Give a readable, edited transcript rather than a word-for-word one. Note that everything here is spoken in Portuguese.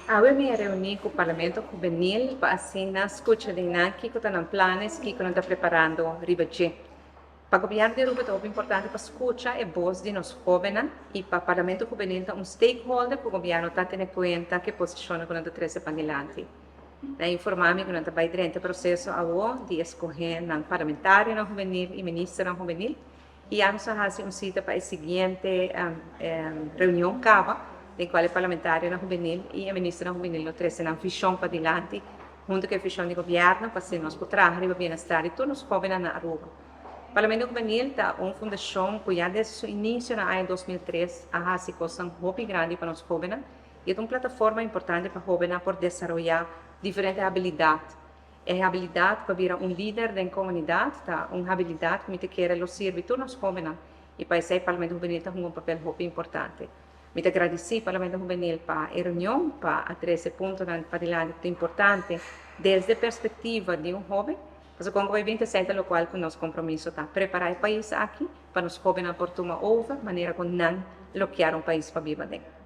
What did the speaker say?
Awe me reuni com o Parlamento Juvenil para assim na escuta de que estão planos que estão preparando ribaji. Para o governo de Ruba é importante para escutar a voz de nós jovens e para o Parlamento Juvenil é stakeholder para o governo estar tendo conta que posiciona quando treze para adiante. Na informar-me quando vai durante o processo de escolher na parlamentário na juvenil e ministro na juvenil e a nos fazer cita para a seguinte reunião cava em qual o parlamentário na juvenil e a ministra na juvenil não trazem uma visão para adiante junto com a visão do governo para ser nós trabalhar para o bem-estar de todos os jovens na Aruba. O Parlamento Juvenil está uma fundação que já desde o início na ano 2003 a se costa muito grande para os jovens e é uma plataforma importante para os jovens por desenvolver diferentes habilidades. É a habilidade para virar líder da comunidade, tá? Uma habilidade que me quer servir todos os jovens e para isso o Parlamento Juvenil tem um papel muito importante. Me agradeço ao Parlamento Juvenil para a reunião, para esse ponto para importante desde a perspectiva de jovem. Mas com o 27 no qual o nosso compromisso está preparar o país aqui para os jovens por tomar over, maneira que não bloquear país para viver dentro.